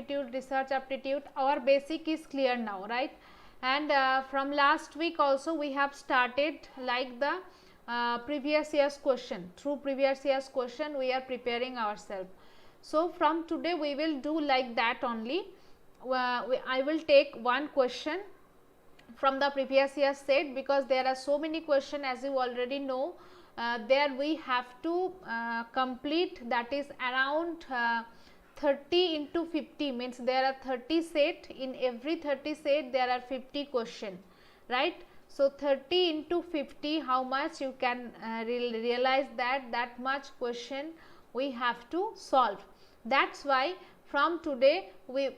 aptitude, research aptitude, our basic is clear now, right? And from last week also we have started like the previous year's question. Through previous year's question we are preparing ourselves. So from today we will do like that only. I will take one question from the previous year's set, because there are so many questions, as you already know. There we have to complete, that is around 30 into 50, means there are 30 set. In every 30 set there are 50 question, right? So 30 into 50, how much you can realize that much question we have to solve. That's why from today we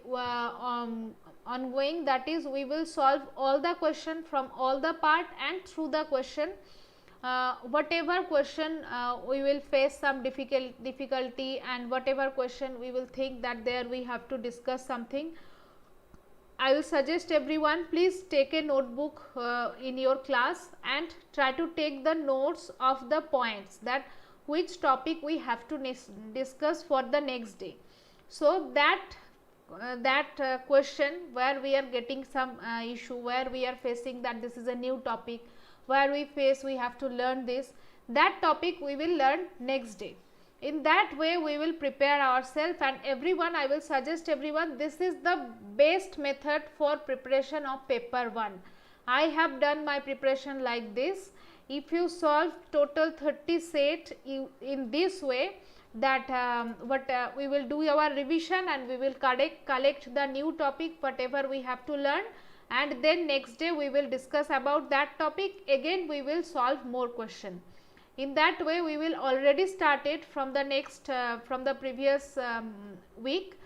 ongoing, that is we will solve all the question from all the part, and through the question whatever question we will face some difficulty, and whatever question we will think that there we have to discuss something, I will suggest everyone, please take a notebook in your class and try to take the notes of the points, that which topic we have to discuss for the next day. So that question where we are getting some issue, where we are facing that this is a new topic, where we have to learn this, that topic we will learn next day. In that way we will prepare ourselves. And everyone, I will suggest everyone, this is the best method for preparation of paper 1. I have done my preparation like this. If you solve total 30 set in this way, that we will do our revision, and we will collect the new topic whatever we have to learn, and then next day we will discuss about that topic. Again we will solve more question. In that way we will already started from the next from the previous week.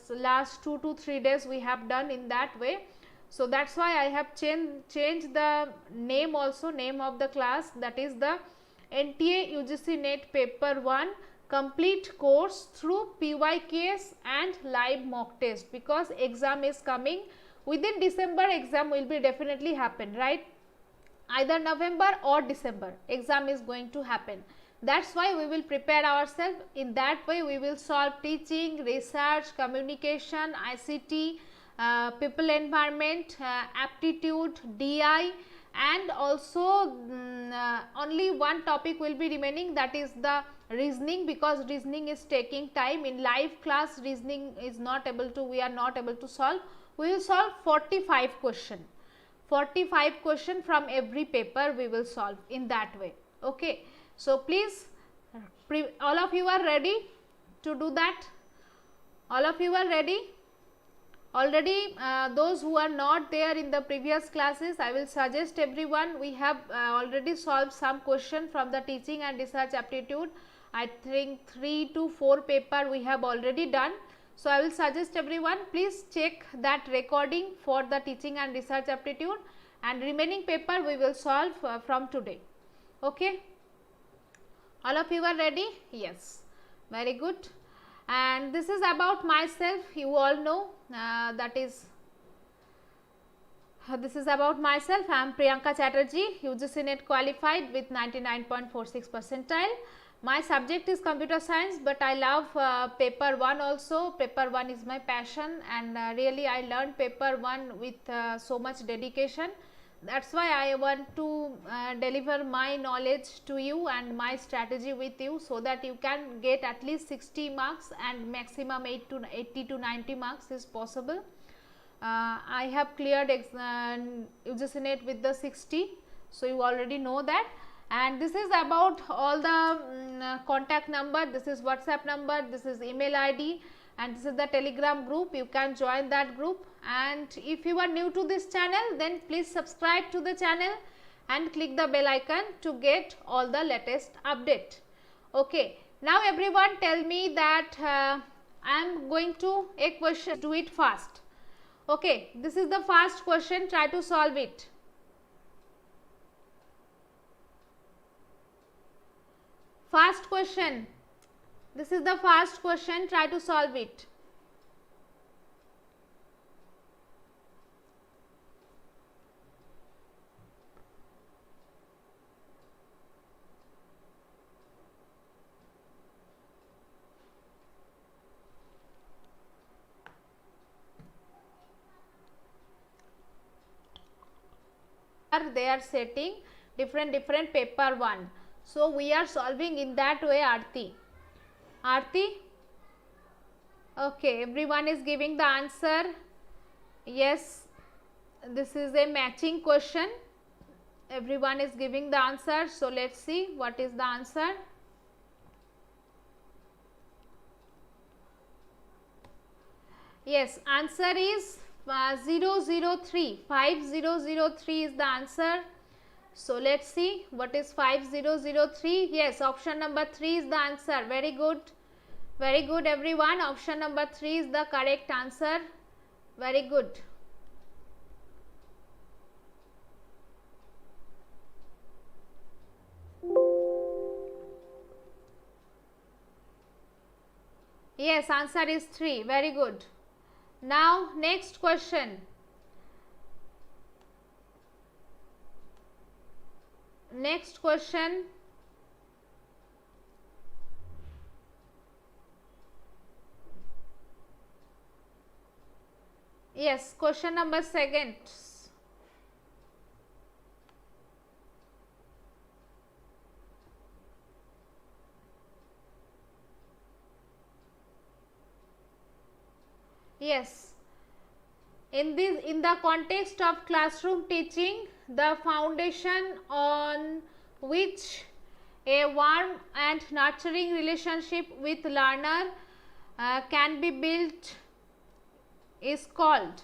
Last 2 to 3 days we have done in that way. So that's why I have changed the name also, name of the class, that is the NTA UGC NET paper 1 complete course through PYQs and live mock test, because exam is coming within December. Exam will be definitely happen, right? Either November or December exam is going to happen. That's why we will prepare ourselves. In that way we will solve teaching, research, communication, ICT, people environment, aptitude, DI, and also only one topic will be remaining, that is the reasoning, because reasoning is taking time. In live class reasoning is not able to, we are not able to solve. We will solve 45 question. 45 question from every paper we will solve in that way. Okay, so please, all of you are ready to do that? All of you are ready already? Those who are not there in the previous classes, I will suggest everyone, we have already solved some question from the teaching and research aptitude. I think 3 to 4 paper we have already done. So I will suggest everyone, please check that recording for the teaching and research aptitude, and remaining paper we will solve from today. Okay, all of you are ready? Yes, very good. And this is about myself, you all know, that is this is about myself. I am Priyanka Chatterjee, UGC NET qualified with 99.46 percentile. My subject is computer science, but I love paper 1 also. Paper 1 is my passion, and really I learned paper 1 with so much dedication. That's why I want to deliver my knowledge to you and my strategy with you, so that you can get at least 60 marks and maximum 80 to 90 marks is possible. I have cleared UGC NET with the 60, so you already know that. And this is about all the contact number, this is WhatsApp number, this is email ID, and this is the Telegram group. You can join that group. And if you are new to this channel, then please subscribe to the channel and click the bell icon to get all the latest update. Okay, now everyone tell me that I am going to a question, do it fast. Okay, this is the first question, try to solve it. First question, this is the first question, try to solve it. they are setting different paper 1. So we are solving in that way, Aarti. Okay, everyone is giving the answer. Yes, this is a matching question. Everyone is giving the answer. So let's see what is the answer. Yes, answer is 003. 5003 is the answer. So let's see what is 5003. Yes, option number 3 is the answer. Very good. Very good, everyone. Option number 3 is the correct answer. Very good. Yes, answer is 3. Very good. Now, next question. Next question. Yes, question number 2. Yes, in the context of classroom teaching, the foundation on which a warm and nurturing relationship with learner can be built is called.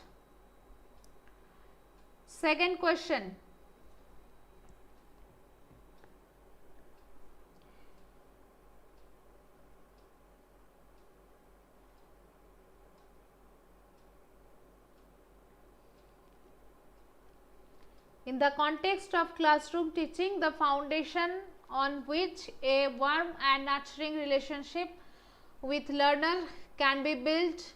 Second question. In the context of classroom teaching, the foundation on which a warm and nurturing relationship with learner can be built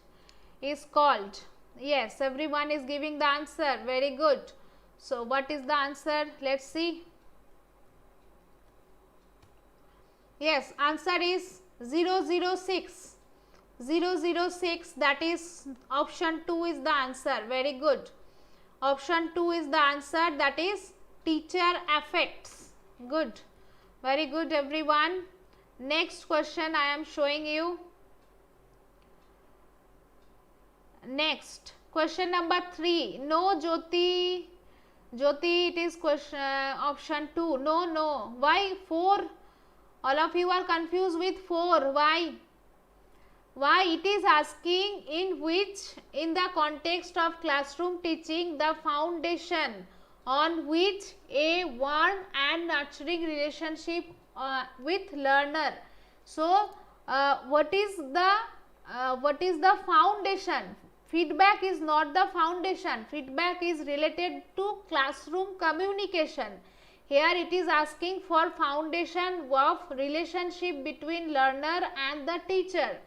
is called. Yes, everyone is giving the answer. Very good. So what is the answer? Let's see. Yes, answer is 006. 006, that is option 2 is the answer. Very good. Option 2 is the answer, that is teacher affects. Good. Very good, everyone. Next question I am showing you. Next, question number 3. No, Jyoti, it is question option 2. No. Why 4? All of you are confused with 4. Why? It is asking in the context of classroom teaching, the foundation on which a warm and nurturing relationship with learner. So what is the foundation? Feedback is not the foundation. Feedback is related to classroom communication. Here it is asking for foundation of relationship between learner and the teacher.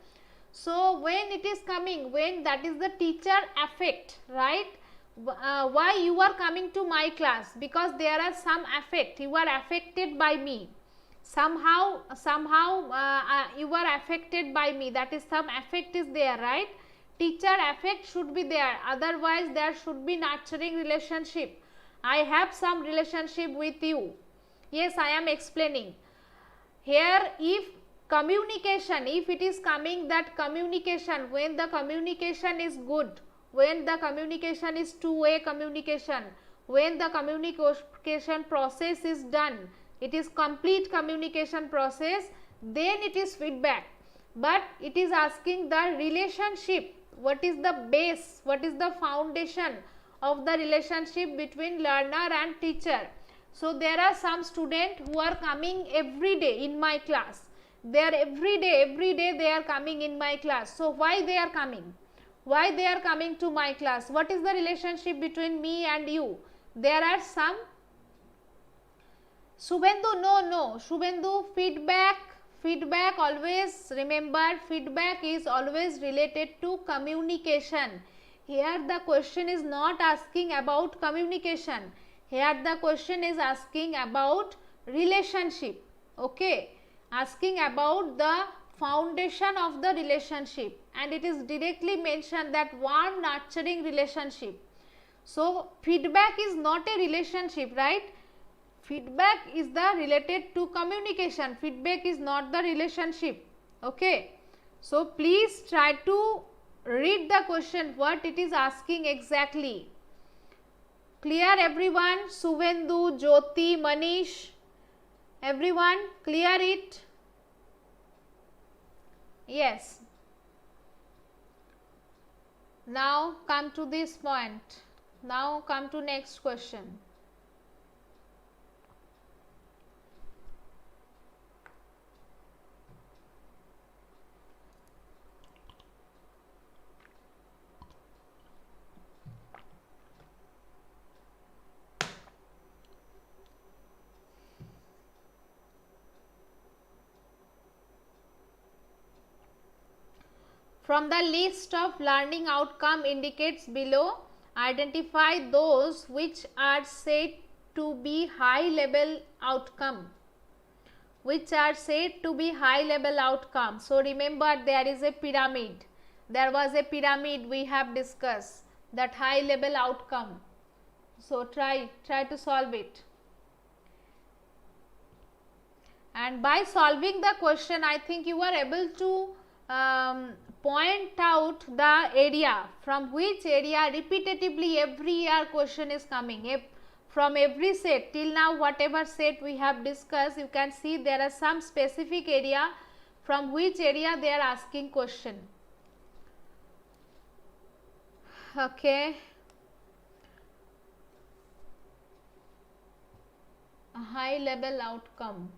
So when it is coming, when that is the teacher affect, right? Why you are coming to my class? Because there are some affect, you are affected by me. Somehow you are affected by me, that is some affect is there, right? Teacher affect should be there, otherwise there should be nurturing relationship. I have some relationship with you. Yes, I am explaining. Here if communication, if it is coming that communication, when the communication is good, when the communication is two-way communication, when the communication process is done, it is complete communication process, then it is feedback. But it is asking the relationship, what is the base, what is the foundation of the relationship between learner and teacher. So there are some students who are coming every day in my class. They are every day they are coming in my class. So why they are coming? Why they are coming to my class? What is the relationship between me and you? There are some. Subhendu, no. Subhendu, feedback always, remember, feedback is always related to communication. Here the question is not asking about communication. Here the question is asking about relationship. Okay, asking about the foundation of the relationship, and it is directly mentioned that warm nurturing relationship. So feedback is not a relationship, right? Feedback is the related to communication. Feedback is not the relationship. Okay. So please try to read the question, what it is asking exactly. Clear everyone? Suvendu, Jyoti, Manish, everyone clear it? Yes. Now come to this point. Now come to next question. From the list of learning outcome indicates below, identify those which are said to be high level outcome. Which are said to be high level outcome. So remember, there is a pyramid. There was a pyramid we have discussed, that high level outcome. So try to solve it. And by solving the question, I think you are able to point out the area, from which area repetitively every year question is coming. From every set till now, whatever set we have discussed, you can see there are some specific area from which area they are asking question. Okay. A high level outcome.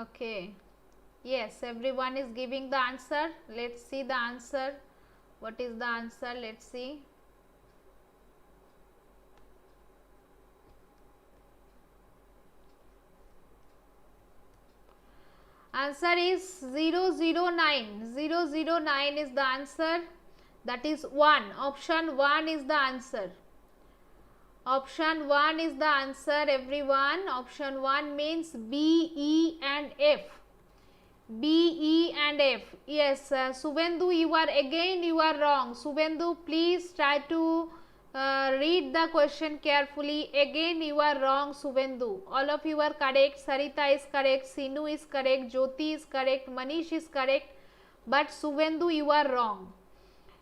Okay. Yes, everyone is giving the answer. Let's see the answer. What is the answer? Let's see. Answer is 009. 009 is the answer. That is 1. Option 1 is the answer. Option 1 is the answer, everyone. Option 1 means B, E and F. B, E and F. Yes, Suvendu, you are wrong. Suvendu, please try to read the question carefully. Again, you are wrong, Suvendu. All of you are correct. Sarita is correct. Sinu is correct. Jyoti is correct. Manish is correct. But Suvendu, you are wrong.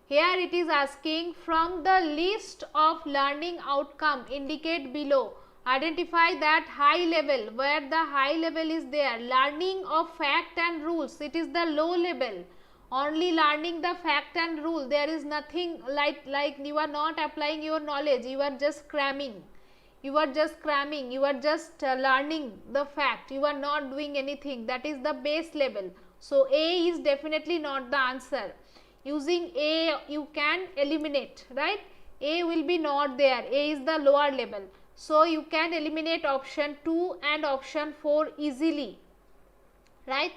Here it is asking, from the list of learning outcome indicate below, identify that high level, where the high level is there, learning of fact and rules. It is the low level, only learning the fact and rule. There is nothing like you are not applying your knowledge, you are just cramming. You are just cramming, you are just learning the fact, you are not doing anything. That is the base level. So A is definitely not the answer. Using A you can eliminate, right? A will be not there. A is the lower level. So you can eliminate option 2 and option 4 easily, right?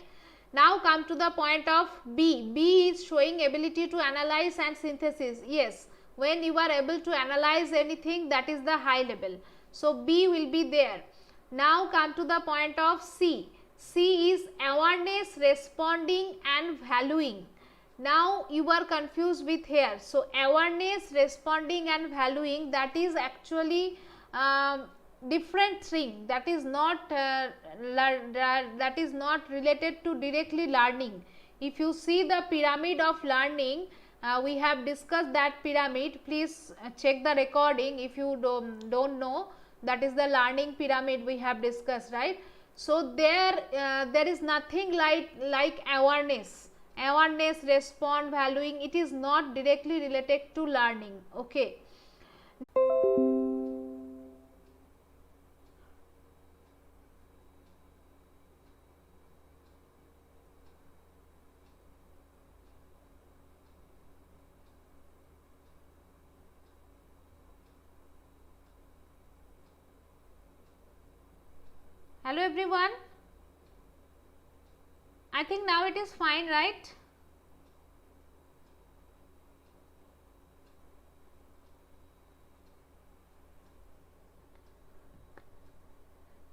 Now come to the point of B. B is showing ability to analyze and synthesis. Yes, when you are able to analyze anything, that is the high level. So B will be there. Now come to the point of C. C is awareness, responding and valuing. Now you are confused with here. So awareness, responding and valuing, that is actually different thing. That is not related to directly learning. If you see the pyramid of learning, we have discussed that pyramid. Please check the recording if you don't know. That is the learning pyramid we have discussed, right? So there is nothing like awareness. Awareness, respond, valuing, it is not directly related to learning. Okay. Hello everyone. I think now it is fine, right?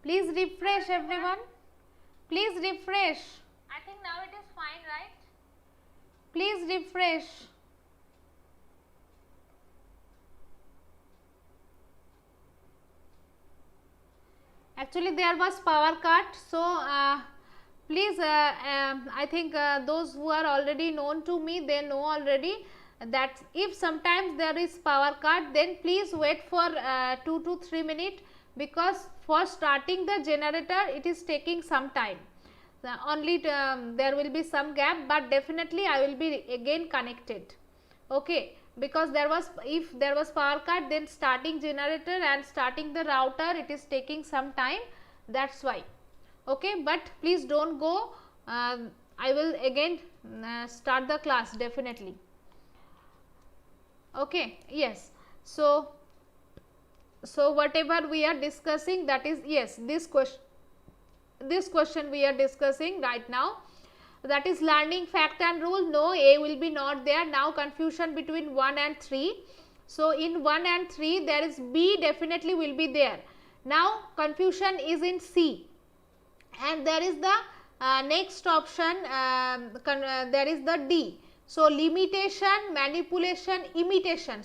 Please refresh everyone. Please refresh. I think now it is fine, right? Please refresh. Actually there was power cut, so please I think those who are already known to me, they know already that if sometimes there is power cut, then please wait for 2 to 3 minutes, because for starting the generator it is taking some time. Only there will be some gap, but definitely I will be again connected. Okay, because there was, if there was power cut, then starting generator and starting the router, it is taking some time, that's why. Okay, but please don't go, I will again start the class definitely. Okay, yes, so whatever we are discussing, that is, yes, this question we are discussing right now, that is learning fact and rule. No, A will be not there. Now confusion between 1 and 3. So in 1 and 3 there is B, definitely will be there. Now confusion is in C, and there is the next option, there is the D. So limitation, manipulation, imitation,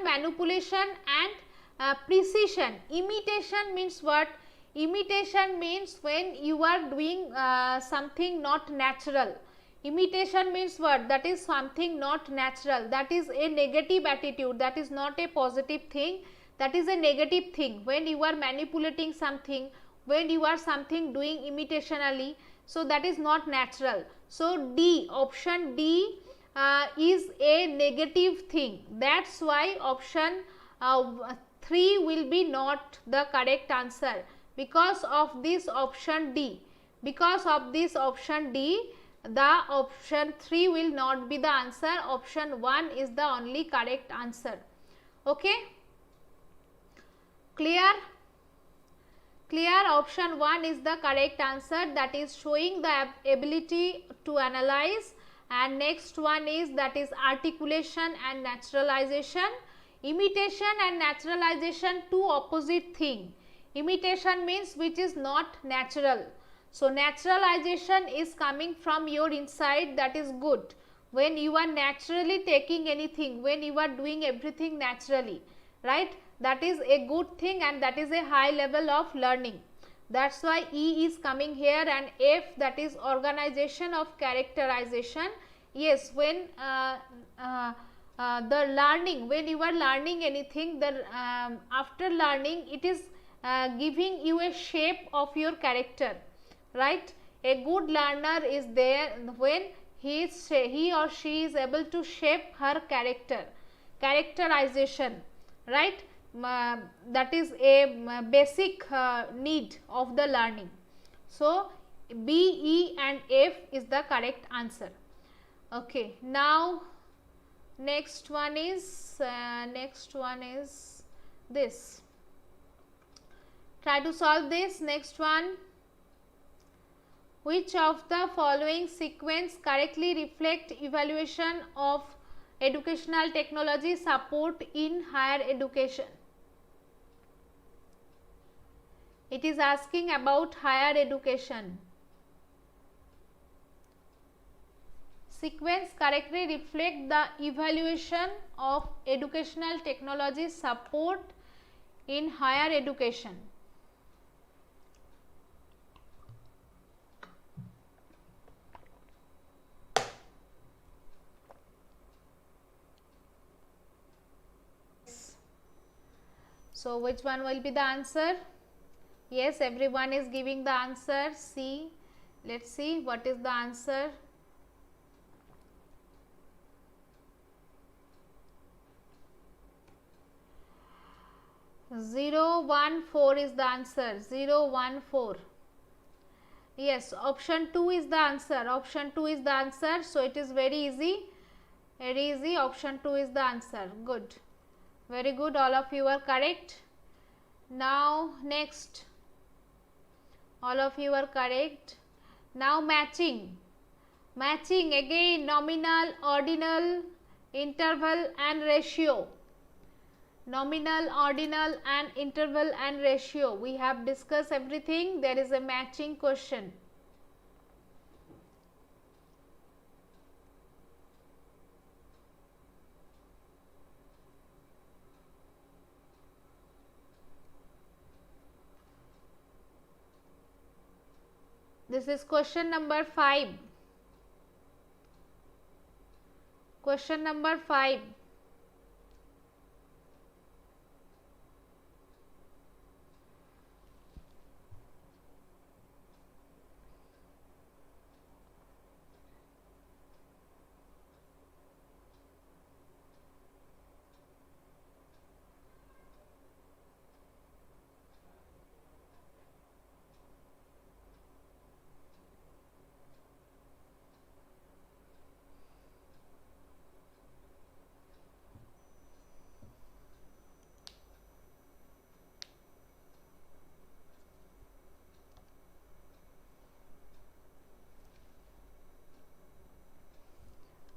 manipulation and precision. Imitation means what? Imitation means when you are doing something not natural. Imitation means what? That is something not natural. That is a negative attitude. That is not a positive thing. That is a negative thing. When you are manipulating something, when you are something doing imitationally, so that is not natural. So D, option D is a negative thing. That's why option 3 will be not the correct answer. Because of this option D, because of this option D, the option 3 will not be the answer. Option 1 is the only correct answer. Okay, clear? Clear? Option 1 is the correct answer, that is showing the ability to analyze. And next one is, that is articulation and naturalization. Imitation and naturalization, two opposite thing. Imitation means which is not natural. So naturalization is coming from your inside, that is good. When you are naturally taking anything, when you are doing everything naturally, right, that is a good thing, and that is a high level of learning. That's why E is coming here, and F, that is organization of characterization. Yes, when the learning, when you are learning anything, the after learning, it is giving you a shape of your character, right? A good learner is there when he or she is able to shape her character, characterization, right? That is a basic need of the learning. So B, E and F is the correct answer. Okay, now next one is this. Try to solve this. Next one. Which of the following sequence correctly reflect evaluation of educational technology support in higher education? It is asking about higher education. Sequence correctly reflect the evaluation of educational technology support in higher education. So which one will be the answer? Yes, everyone is giving the answer. C. Let's see what is the answer. Zero 1 4 is the answer. 0 1 4. Yes, option 2 is the answer. Option 2 is the answer. So it is very easy. Very easy. Option 2 is the answer. Good. Very good. All of you are correct. Now next. All of you are correct. Now matching. Matching again, nominal, ordinal, interval and ratio. Nominal, ordinal and interval and ratio. We have discussed everything. There is a matching question. This is question number 5. Question number 5.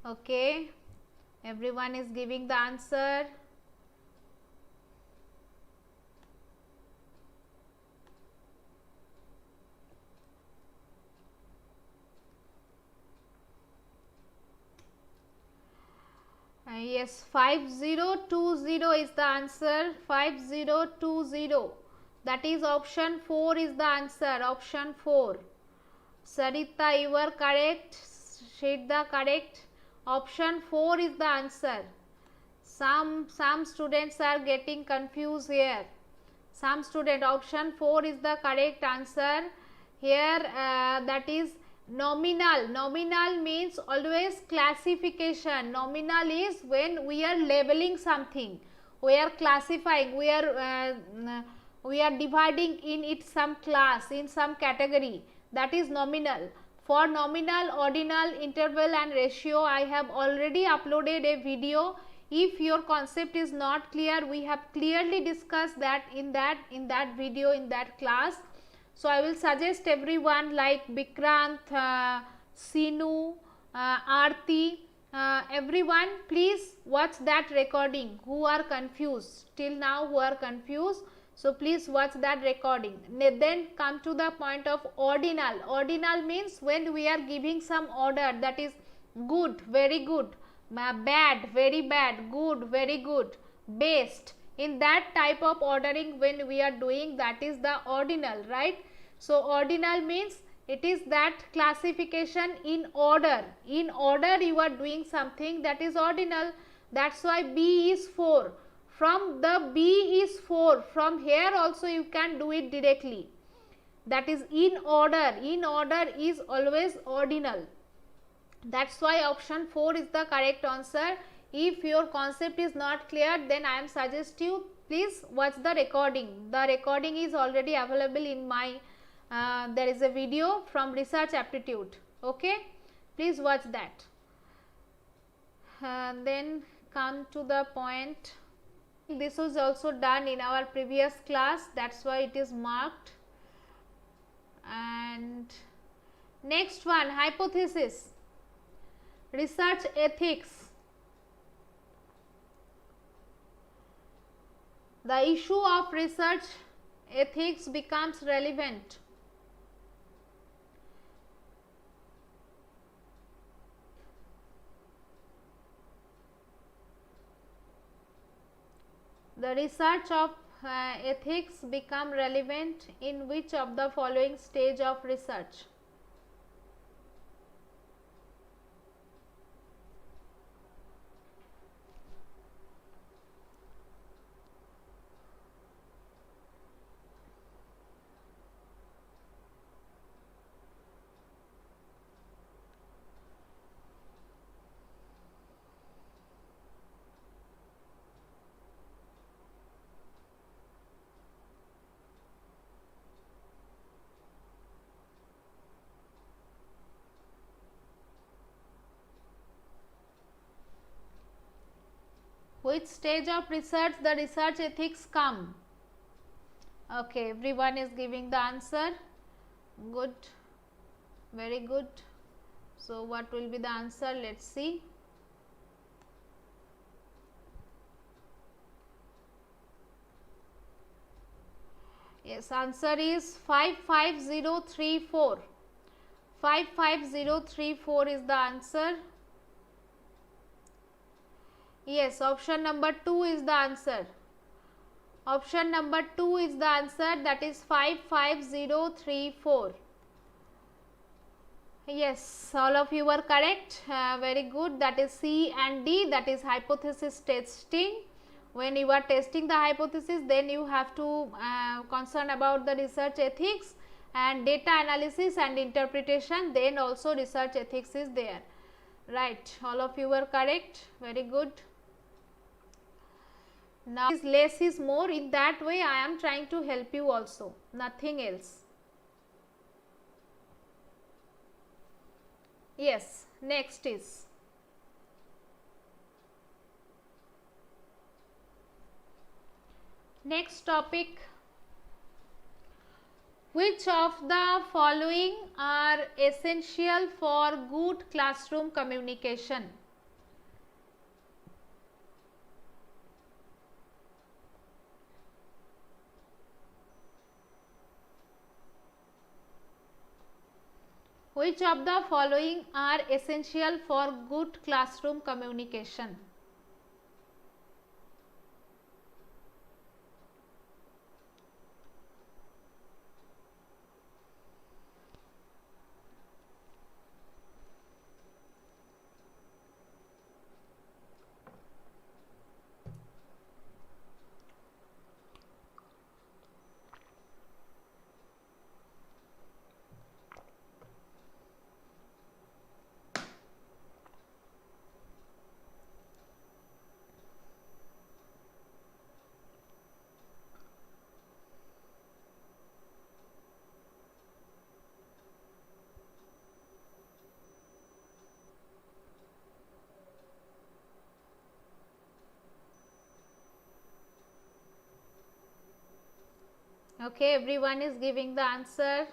Okay, everyone is giving the answer. Yes, 5020 is the answer. 5020. That is option 4 is the answer. Option 4. Sarita, you are correct. Shraddha, correct. Option 4 is the answer. Some students are getting confused here. Some student, option 4 is the correct answer. Here that is nominal. Nominal means always classification. Nominal is when we are labeling something, we are classifying, we are dividing in it some class, in some category. That is nominal. For nominal, ordinal, interval and ratio, I have already uploaded a video. If your concept is not clear, we have clearly discussed that in that video, in that class. So I will suggest everyone like Bikrant, Sinu, Aarti, everyone, please watch that recording who are confused till now, who are confused. So please watch that recording. Then come to the point of ordinal. Ordinal means when we are giving some order, that is good, very good, bad, very bad, good, very good, best. In that type of ordering when we are doing, that is the ordinal, right? So ordinal means it is that classification in order. In order you are doing something, that is ordinal. That's why B is 4. From the B is 4. From here also you can do it directly. That is in order. In order is always ordinal. That's why option 4 is the correct answer. If your concept is not clear, then I am suggest you please watch the recording. The recording is already available in my there is a video from research aptitude. Okay, please watch that. Then come to the point. This was also done in our previous class, that's why it is marked. And next one, hypothesis. Research ethics. The issue of research ethics becomes relevant. The research of ethics become relevant in which of the following stage of research? Which stage of research the research ethics come? Okay, everyone is giving the answer. Good. Very good. So what will be the answer? Let's see. Yes, answer is 55034. 55034 is the answer. Yes, option number 2 is the answer. Option number 2 is the answer, that is 55034. Yes, all of you are correct. Very good. That is C and D, that is hypothesis testing. When you are testing the hypothesis, then you have to concern about the research ethics and data analysis and interpretation, then also research ethics is there. Right, all of you are correct. Very good. Now less is more, in that way I am trying to help you also, nothing else. Yes, next is next topic. Which of the following are essential for good classroom communication? Which of the following are essential for good classroom communication? Okay, everyone is giving the answer.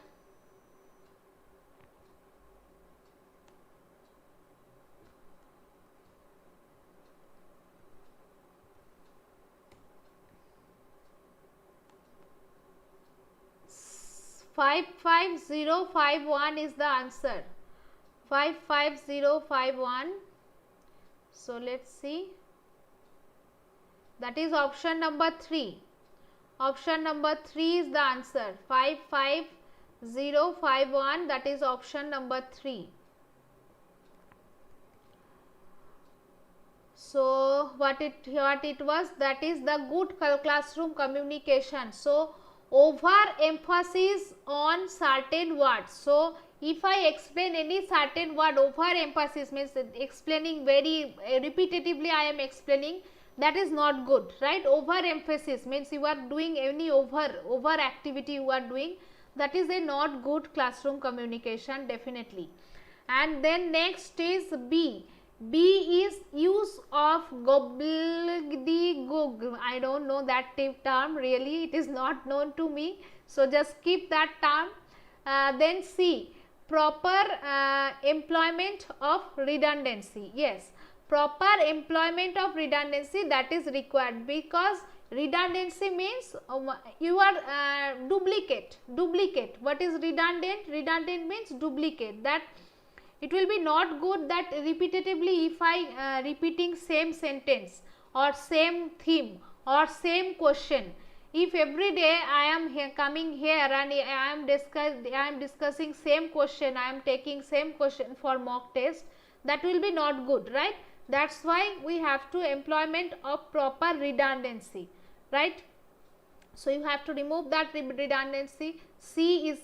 Five 55051 is the answer. 55051. So let's see. That is option number 3. Option number 3 is the answer. 55051, that is option number 3. So what it was, that is the good classroom communication. So over emphasis on certain words. So if I explain any certain word, over emphasis means explaining very repetitively I am explaining, that is not good, right? Over emphasis means you are doing any over activity you are doing, that is a not good classroom communication, definitely. And then next is B. B is use of gobbledygook. I don't know that term, really it is not known to me, so just keep that term. Then C, proper employment of redundancy. Yes, proper employment of redundancy, that is required, because redundancy means you are duplicate. What is redundant? Redundant means duplicate. That it will be not good that repetitively if I repeating same sentence or same theme or same question. If every day I am coming here and I am discussing same question, I am taking same question for mock test, that will be not good, right? That's why we have to employment of proper redundancy, right? So you have to remove that redundancy. C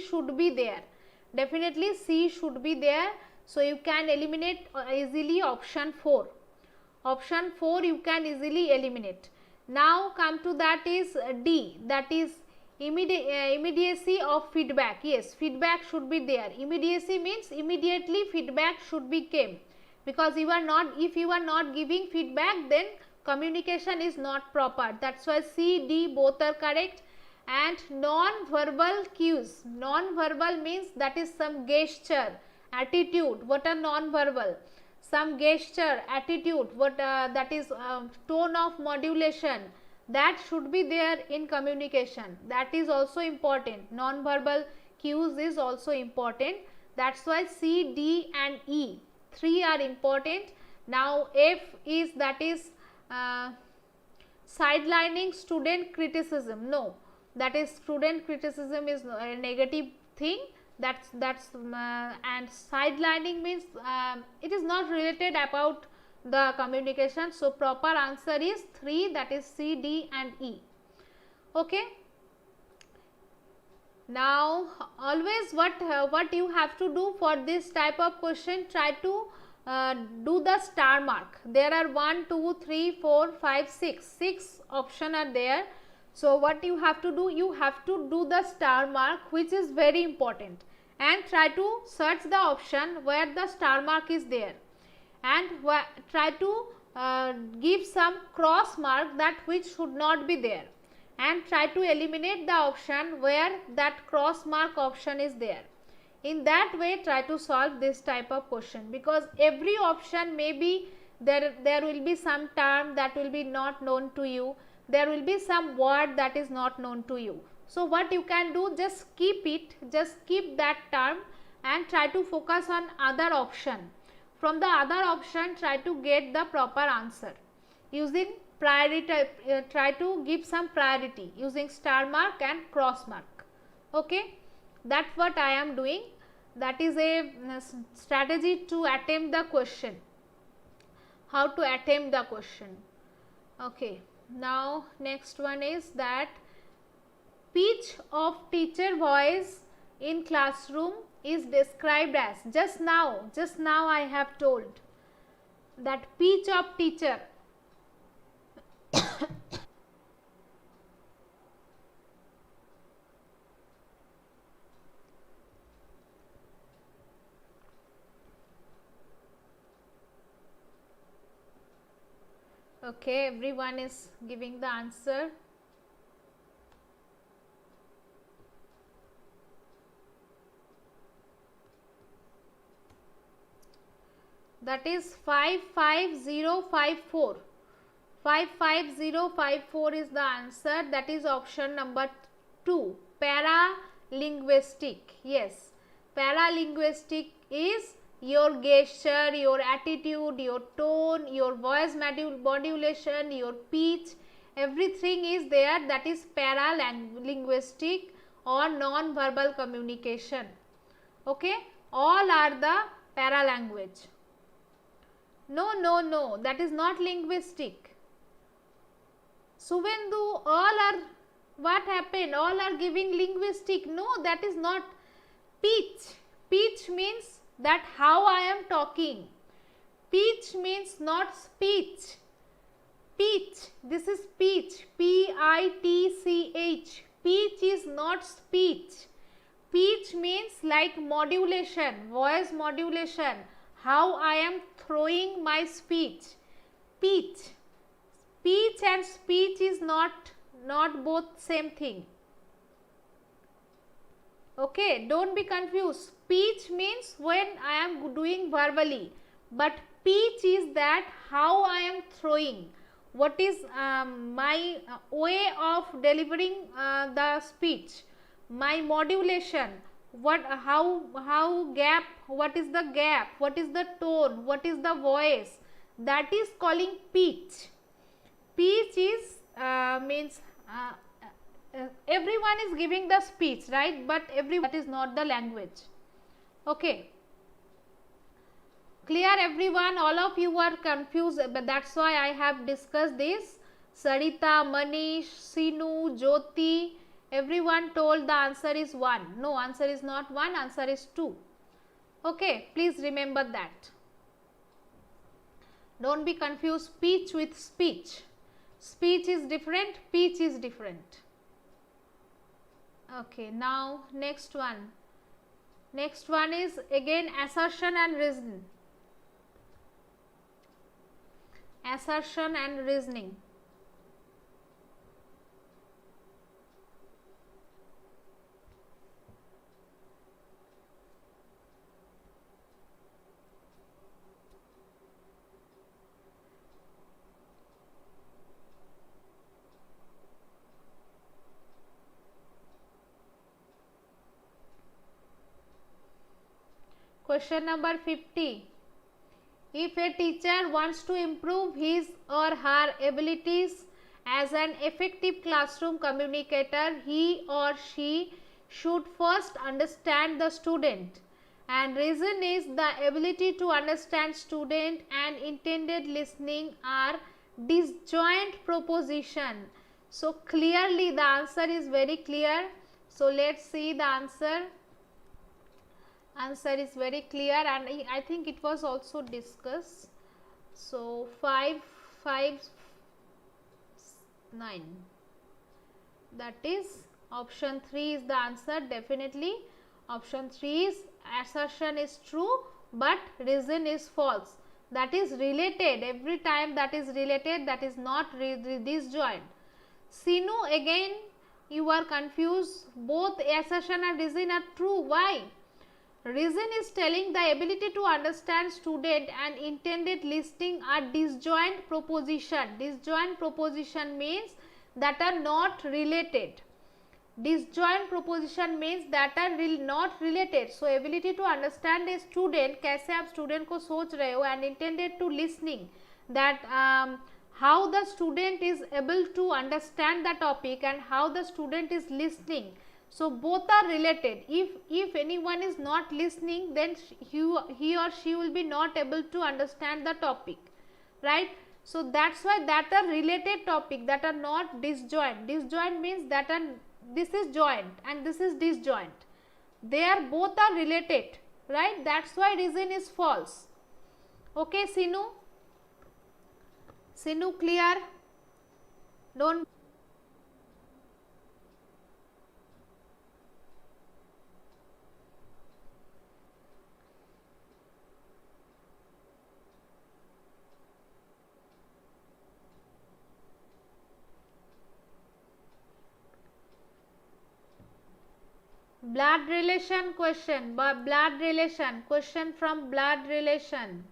should be there. Definitely C should be there. So you can eliminate easily option 4. Option 4 you can easily eliminate. Now come to that is D, that is immediacy of feedback. Yes, feedback should be there. Immediacy means immediately feedback should be came, because you are not, if you are not giving feedback, then communication is not proper. That's why C, D both are correct. and non-verbal cues. Non-verbal means that is some gesture, attitude. What are non-verbal? Some gesture, attitude, what that is tone of modulation, that should be there in communication. That is also important. Non-verbal cues is also important. That's why C, D and E, three are important. Now F is, that is sidelining student criticism. No, that is student criticism is a negative thing. That's and sidelining means it is not related about the communication. So proper answer is 3, that is C, D and E. Okay. Now always what you have to do for this type of question, try to do the star mark. There are 1, 2, 3, 4, 5, 6 option are there. So what you have to do, you have to do the star mark, which is very important, and try to search the option where the star mark is there, and try to give some cross mark that which should not be there, and try to eliminate the option where that cross mark option is there. In that way try to solve this type of question, because every option may be there will be some term that will be not known to you, there will be some word that is not known to you. So what you can do, just keep it, just keep that term and try to focus on other option. From the other option try to get the proper answer using priority, try to give some priority using star mark and cross mark. Okay, that's what I am doing. That is a strategy to attempt the question, how to attempt the question. Okay, now next one is that pitch of teacher voice in classroom is described as, just now I have told that pitch of teacher okay, everyone is giving the answer. That is 55054. 55054 is the answer. That is option number 2, paralinguistic. Yes, paralinguistic is your gesture, your attitude, your tone, your voice modulation, your pitch, everything is there. That is paralinguistic or non-verbal communication. Okay, all are the paralanguage. No, that is not linguistic. Suvendu, all are, what happened? All are giving linguistic. No, that is not. Pitch. Pitch means that how I am talking. Pitch means not speech. Pitch, this is pitch, P-I-T-C-H. Pitch is not speech. Pitch means like modulation, voice modulation, how I am throwing my speech. Pitch. Speech and speech is not both same thing. Okay, don't be confused. Speech means when I am doing verbally, but pitch is that how I am throwing. What is my way of delivering the speech, my modulation, how gap, what is the gap, what is the tone, what is the voice, that is calling pitch. Pitch is means everyone is giving the speech, right, but that is not the language. Okay, clear everyone? All of you are confused, but that's why I have discussed this. Sarita, Manish, Sinu, Jyoti, everyone told the answer is 1. No, answer is not 1, answer is 2. Okay, please remember that. Don't be confused speech with speech. Speech is different, pitch is different. Okay, now next one. Next one is again assertion and reason. Assertion and reasoning. Question number 50. If a teacher wants to improve his or her abilities as an effective classroom communicator, he or she should first understand the student. And reason is the ability to understand student and intended listening are disjoint proposition. So clearly the answer is very clear. So let's see the answer. Answer is very clear, and I think it was also discussed. So 5, 5, 9, that is option 3 is the answer. Definitely option 3 is assertion is true but reason is false. That is related, every time that is related, that is not disjoint. Sinu, again you are confused, both assertion and reason are true. Why? Reason is telling the ability to understand student and intended listening are disjoint proposition. Disjoint proposition means that are not related. Disjoint proposition means that are not related. So ability to understand a student, कैसे आप student को सोच रहे हो, and intended to listening, that how the student is able to understand the topic and how the student is listening. So both are related. If anyone is not listening, then he or she will be not able to understand the topic, right? So that's why that are related topic, that are not disjoint. Disjoint means that are, this is joint and this is disjoint. They are both are related, right? That's why reason is false. Okay, Sinu? Sinu, clear? Don't. Blood relation question, blood relation question from blood relation.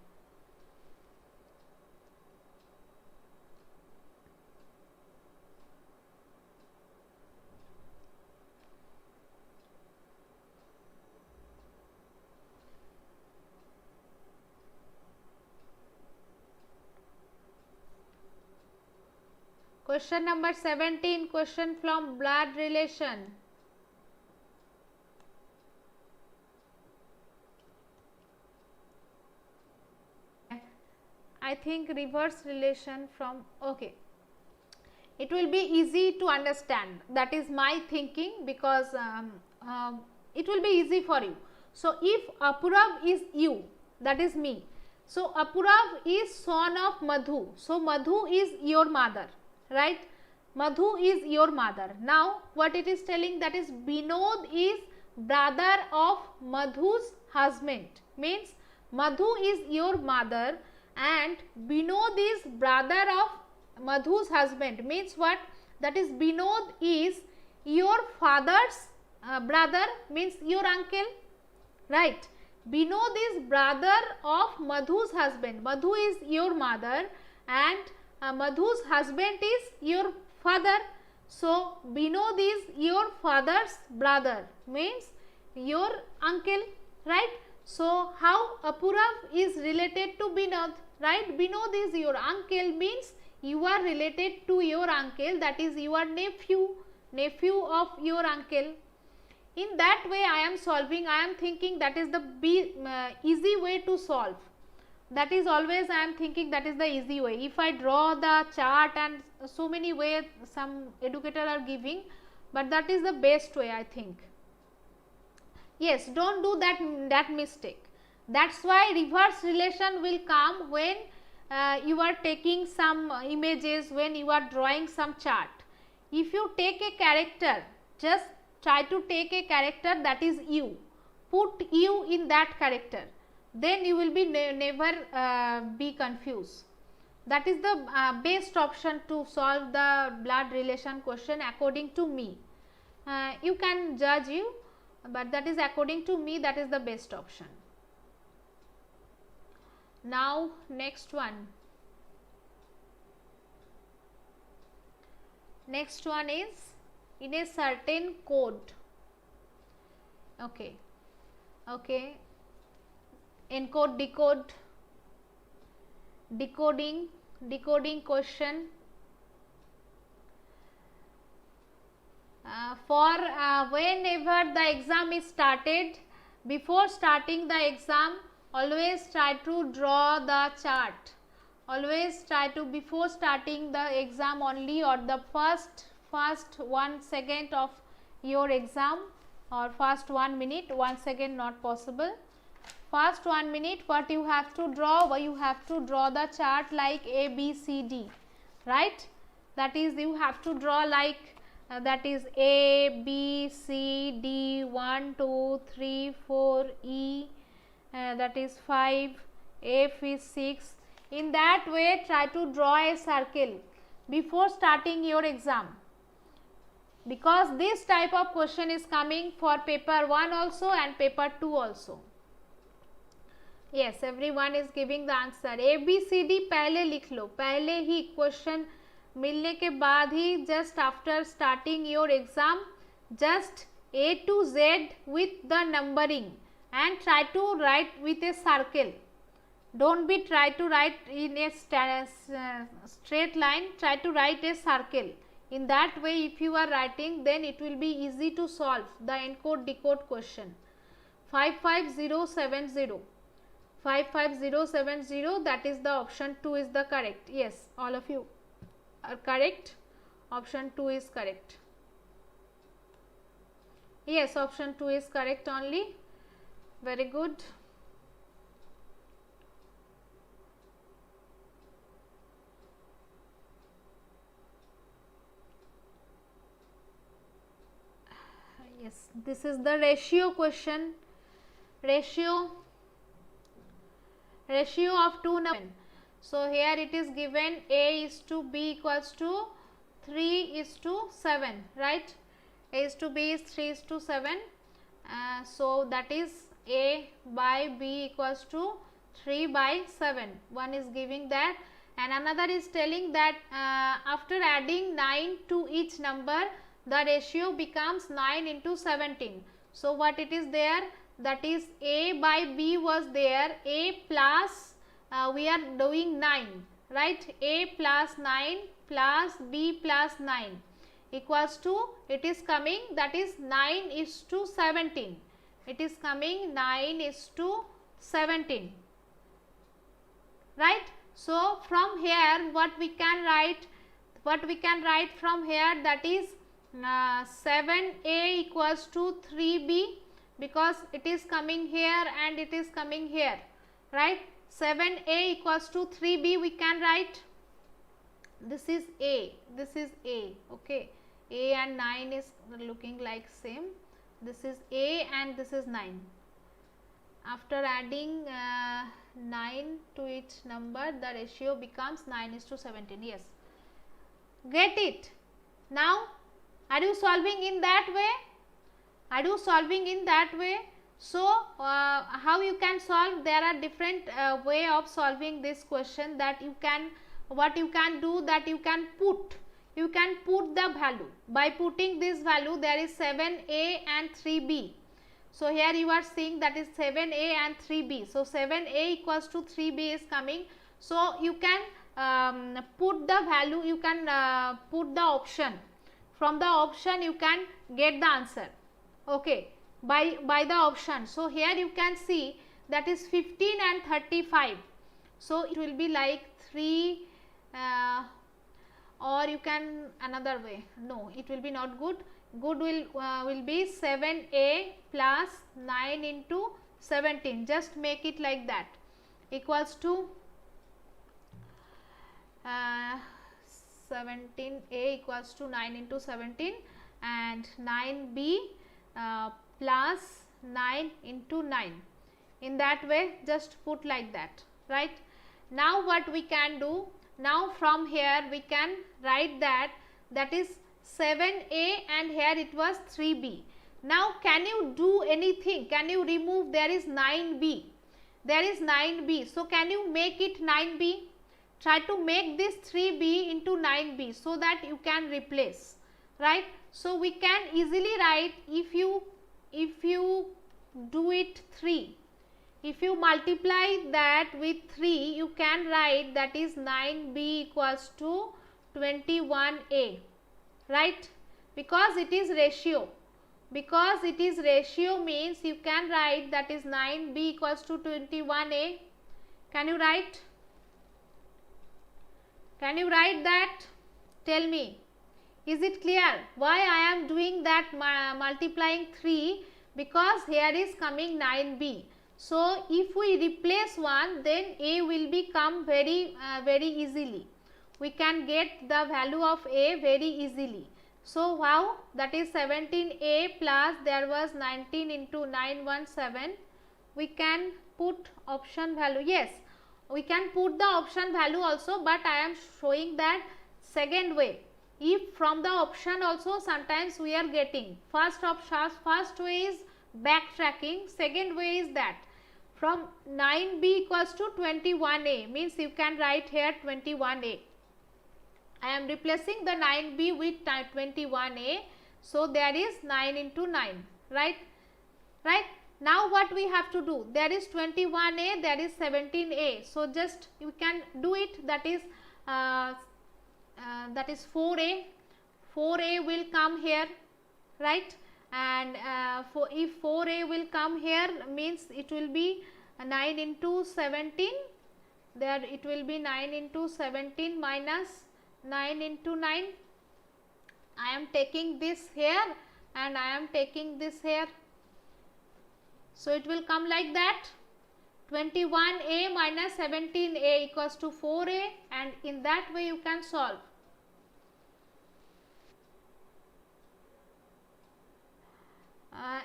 Question number 17, question from blood relation. I think reverse relation from, okay, it will be easy to understand. That is my thinking, because it will be easy for you. So if Apurav is you, that is me. So Apurav is son of Madhu. So Madhu is your mother, right? Madhu is your mother. Now what it is telling, that is Binod is brother of Madhu's husband. Means Madhu is your mother and Binod is brother of Madhu's husband. Means what? That is Binod is your father's brother, means your uncle, right? Binod is brother of Madhu's husband. Madhu is your mother and Madhu's husband is your father. So Binod is your father's brother, means your uncle, right? So how Apurav is related to Binod, right? Binod is your uncle, means you are related to your uncle, that is your nephew of your uncle. In that way I am solving, I am thinking that is the easy way to solve. That is always I am thinking that is the easy way. If I draw the chart and so many ways some educator are giving, but that is the best way, I think. Yes, don't do that mistake. That's why reverse relation will come when you are taking some images, when you are drawing some chart. If you take a character, just try to take a character that is you, put you in that character, then you will be never be confused. That is the best option to solve the blood relation question according to me. You can judge you, but that is according to me, that is the best option. Now next one. Next one is in a certain code. Okay. encode decoding question. For whenever the exam is started, before starting the exam, always try to draw the chart. Always try to, before starting the exam only, or the first 1 second of your exam, or first 1 minute, 1 second not possible. First 1 minute, what you have to draw? You have to draw the chart like A, B, C, D, right? That is, you have to draw like that is A, B, C, D, 1, 2, 3, 4, E, that is 5, F is 6. In that way, try to draw a circle before starting your exam, because this type of question is coming for paper 1 also and paper 2 also. Yes, everyone is giving the answer. A, B, C, D पहले लिख लो, पहले ही question मिलने के बाद ही, just after starting your exam, just A to Z with the numbering and try to write with a circle. Don't be try to write in a straight line, try to write a circle. In that way, if you are writing, then it will be easy to solve the encode decode question. 55070. 55070, that is the option 2 is the correct. Yes, all of you are correct. Option 2 is correct. Yes, option 2 is correct only. Very good. Yes, this is the ratio question. Ratio of two numbers. So here it is given A is to B equals to 3 is to 7, right? A is to B is 3 is to 7. So that is A by B equals to 3 by 7. One is giving that, and another is telling that after adding 9 to each number, the ratio becomes 9 into 17. So what it is there? That is A by B was there, A plus we are doing 9, right? A plus 9 plus B plus 9 equals to, it is coming, that is 9 is to 17. It is coming 9 is to 17, right? So from here, what we can write from here, that is 7A equals to 3B, because it is coming here and it is coming here, right? 7A equals to 3B we can write. This is A, this is A, okay. A and 9 is looking like same. This is A and this is 9. After adding 9 to each number, the ratio becomes 9 is to 17. Yes, get it? Now, are you solving in that way? Are you solving in that way? So, how you can solve? There are different way of solving this question, that you can, what you can do, that you can put the value. By putting this value, there is 7A and 3B. So here you are seeing that is 7A and 3B. So 7A equals to 3B is coming. So you can put the value, you can put the option. From the option you can get the answer, okay, by the option. So here you can see that is 15 and 35. So it will be like 3 or you can another way. No, it will be not good. Good will be 7A plus 9 into 17. Just make it like that, equals to 17A equals to 9 into 17 and 9B plus 9 into 9. In that way, just put like that, right? Now what we can do? Now from here we can write that is 7A and here it was 3B. Now can you do anything? Can you remove? There is 9B. There is 9B. So can you make it 9B? Try to make this 3B into 9B so that you can replace, right? So we can easily write, if you do it 3, If you multiply that with 3, you can write that is 9b equals to 21a, right? Because it is ratio. Because it is ratio means you can write that is 9b equals to 21a. Can you write? Can you write that? Tell me. Is it clear? Why I am doing that multiplying 3? Because here is coming 9b. So if we replace 1, then a will become very easily. We can get the value of a very easily. So how? That is 17a plus there was 19 into 917. We can put option value. Yes, we can put the option value also, but I am showing that second way. If from the option also sometimes we are getting, first way is backtracking, second way is that from 9b equals to 21a, means you can write here 21a. I am replacing the 9b with 21a, so there is 9 into 9, right? Right? Now what we have to do? There is 21a, there is 17a, so just you can do it. That is 4a. 4a will come here, right? And if 4a will come here, means it will be 9 into 17. There it will be 9 into 17 minus 9 into 9. I am taking this here and I am taking this here. So it will come like that. 21a minus 17a equals to 4a, and in that way you can solve.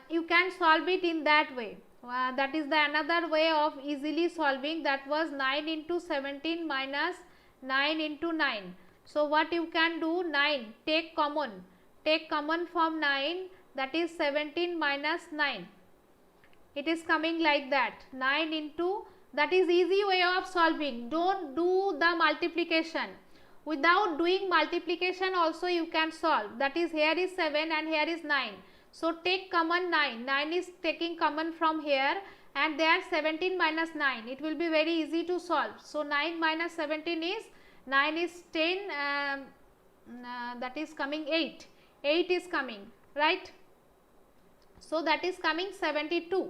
You can solve it in that way. That is the another way of easily solving. That was 9 into 17 minus 9 into 9. So what you can do? 9, take common from 9, that is 17 minus 9. It is coming like that. 9 into, that is easy way of solving. Don't do the multiplication. Without doing multiplication also you can solve. That is, here is 7 and here is 9. So take common 9. 9 is taking common from here, and there 17 minus 9. It will be very easy to solve. So 9 minus 17 is, 9 is 10, that is coming 8. 8 is coming, right? So that is coming 72.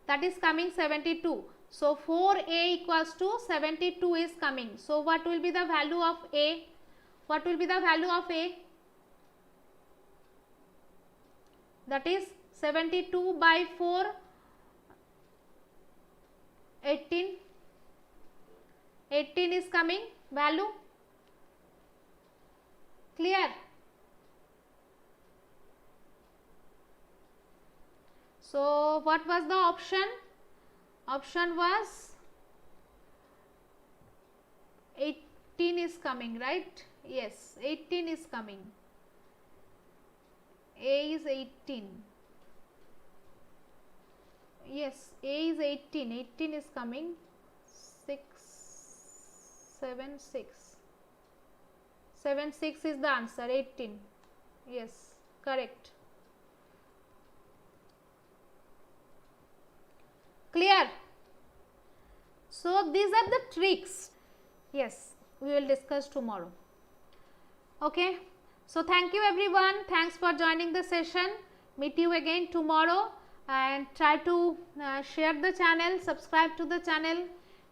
That is coming 72. So 4a equals to 72 is coming. So what will be the value of a? What will be the value of a? That is 72 by 4, 18. 18 is coming value. Clear? So what was the option? Option was 18 is coming, right? Yes, 18 is coming. A is 18. Yes, A is 18. 18 is coming. 6, 7, 6. 7, 6 is the answer. 18. Yes, correct. Clear? So these are the tricks. Yes, we will discuss tomorrow. Okay. So thank you everyone. Thanks for joining the session. Meet you again tomorrow, and try to share the channel, subscribe to the channel,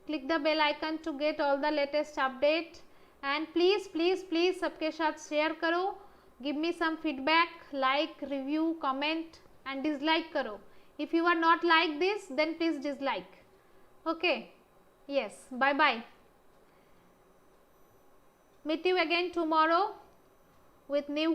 click the bell icon to get all the latest update, and please सबके साथ share करो. Give me some feedback, like, review, comment and dislike करो. If you are not like this, then please dislike. Okay. Yes. Bye bye. Meet you again tomorrow with new